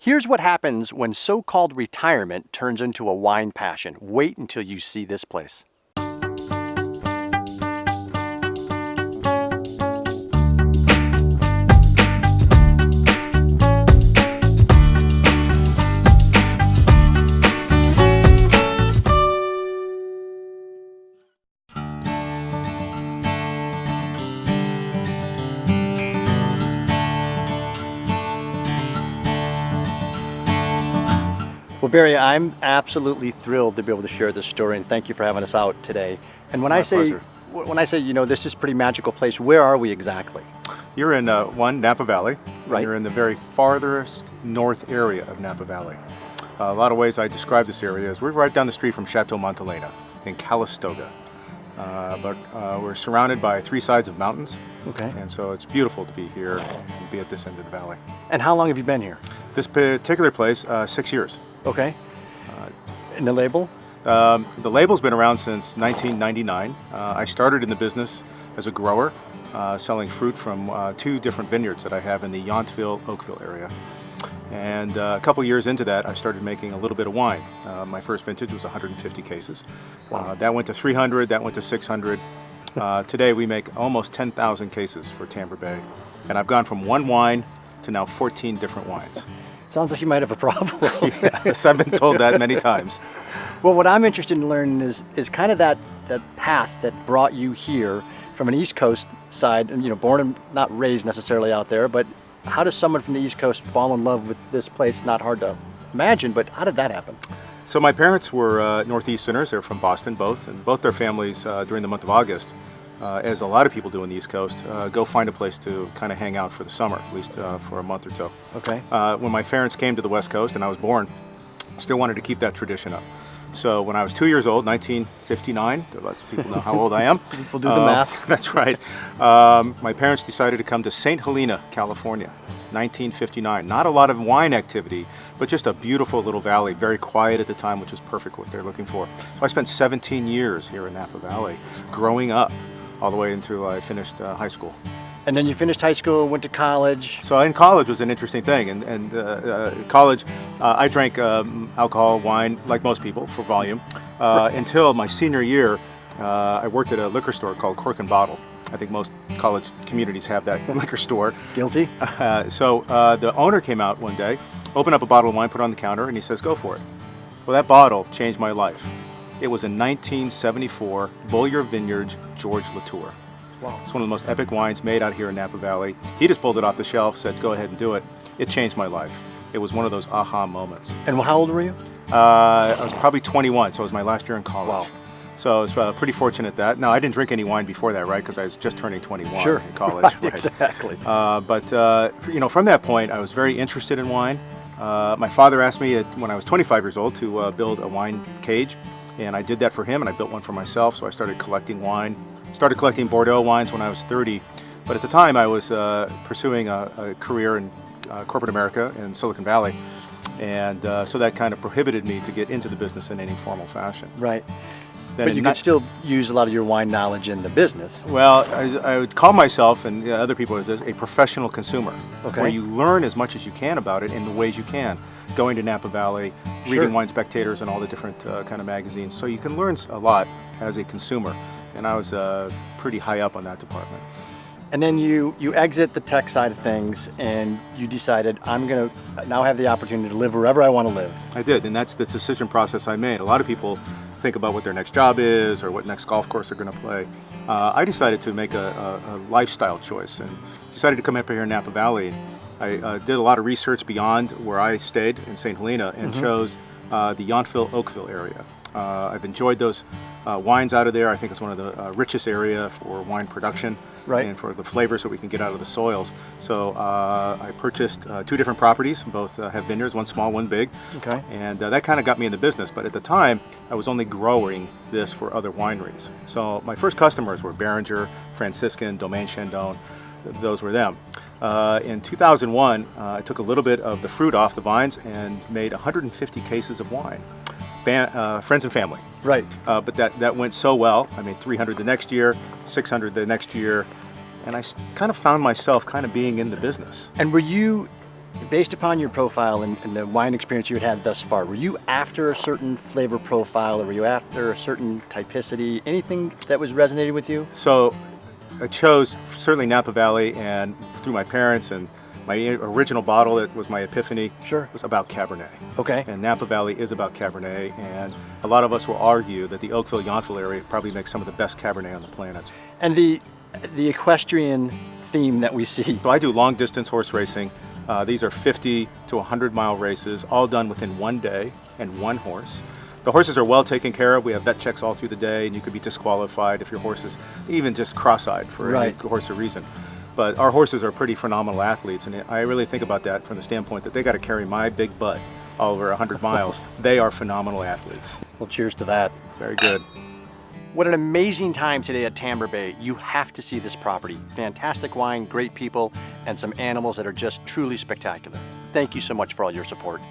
Here's what happens when so-called retirement turns into a wine passion. Wait until you see this place. Well, Barry, I'm absolutely thrilled to be able to share this story, and thank you for having us out today. And when My pleasure. when I say, this is a pretty magical place, where are we exactly? You're in Napa Valley. Right. You're in the very farthest north area of Napa Valley. A lot of ways I describe this area is we're right down the street from Chateau Montelena in Calistoga. But we're surrounded by three sides of mountains. Okay. And so it's beautiful to be here and be at this end of the valley. And how long have you been here? This particular place, 6 years. Okay. And the label? The label's been around since 1999. I started in the business as a grower, selling fruit from two different vineyards that I have in the Yountville-Oakville area. And a couple years into that, I started making a little bit of wine. My first vintage was 150 cases. Wow. That went to 300, that went to 600. Today we make almost 10,000 cases for Tamber Bay. And I've gone from one wine to now 14 different wines. Sounds like you might have a problem. Yes, I've been told that many times. Well, what I'm interested in learning is kind of that path that brought you here from an East Coast side, and born and not raised necessarily out there, but how does someone from the East Coast fall in love with this place? Not hard to imagine, but how did that happen? So my parents were Northeasterners. They're from Boston, both, and both their families during the month of August, as a lot of people do on the East Coast, go find a place to kind of hang out for the summer, at least for a month or two. Okay. When my parents came to the West Coast and I was born, still wanted to keep that tradition up. So when I was 2 years old, 1959, to let people know how old I am. People do the math. That's right. My parents decided to come to St. Helena, California, 1959. Not a lot of wine activity, but just a beautiful little valley, very quiet at the time, which is perfect what they're looking for. So I spent 17 years here in Napa Valley, growing up all the way until I finished high school. And then you finished high school, went to college. So in college was an interesting thing. And college, I drank alcohol, wine, like most people, for volume, until my senior year. I worked at a liquor store called Cork and Bottle. I think most college communities have that liquor store. Guilty? So the owner came out one day, opened up a bottle of wine, put it on the counter, and he says, "Go for it." Well, that bottle changed my life. It was a 1974 Beaulieu Vineyards George Latour. Wow. It's one of the most epic wines made out here in Napa Valley. He just pulled it off the shelf, said, "Go ahead and do it." It changed my life. It was one of those aha moments. And how old were you? I was probably 21, so it was my last year in college. Wow. So I was pretty fortunate that. Now, I didn't drink any wine before that, right? Because I was just turning 21 Sure. in college. Right, exactly. But from that point, I was very interested in wine. My father asked me when I was 25 years old to build a wine cage, and I did that for him, and I built one for myself. So I started collecting wine. Started collecting Bordeaux wines when I was 30, but at the time I was pursuing a career in corporate America in Silicon Valley, and so that kind of prohibited me to get into the business in any formal fashion. Right. Then But you could still use a lot of your wine knowledge in the business. Well, I would call myself and other people as a professional consumer, Okay. where you learn as much as you can about it in the ways you can. Going to Napa Valley, Sure. reading Wine Spectators and all the different kind of magazines, so you can learn a lot as a consumer. And I was pretty high up on that department. And then you exit the tech side of things, and you decided, I'm going to now have the opportunity to live wherever I want to live. I did, and that's the decision process I made. A lot of people think about what their next job is or what next golf course they're going to play. I decided to make a lifestyle choice and decided to come up here in Napa Valley. I did a lot of research beyond where I stayed in St. Helena and chose the Yountville-Oakville area. I've enjoyed those wines out of there. I think it's one of the richest area for wine production, Right. and for the flavors that we can get out of the soils. So I purchased two different properties. Both have vineyards, one small, one big. Okay. And that kind of got me in the business. But at the time, I was only growing this for other wineries. So my first customers were Beringer, Franciscan, Domaine Chandon. Those were them. In 2001, I took a little bit of the fruit off the vines and made 150 cases of wine. Friends and family. Right. But that went so well. I made 300 the next year, 600 the next year, and I kind of found myself kind of being in the business. And were you Based upon your profile and the wine experience you had thus far, were you after a certain flavor profile, or were you after a certain typicity? Anything that was resonating with you? So I chose certainly Napa Valley, and through my parents, and my original bottle that was my epiphany was about Cabernet. Okay. And Napa Valley is about Cabernet, and a lot of us will argue that the Oakville-Yountville area probably makes some of the best Cabernet on the planet. And the equestrian theme that we see. So I do long distance horse racing. These are 50 to 100 mile races, all done within one day and one horse. The horses are well taken care of. We have vet checks all through the day, and you could be disqualified if your horse is even just cross-eyed for any horse or reason. But our horses are pretty phenomenal athletes, and I really think about that from the standpoint that they got to carry my big butt all over 100 miles. They are phenomenal athletes. Well, cheers to that. Very good. What an amazing time today at Tamber Bay. You have to see this property. Fantastic wine, great people, and some animals that are just truly spectacular. Thank you so much for all your support.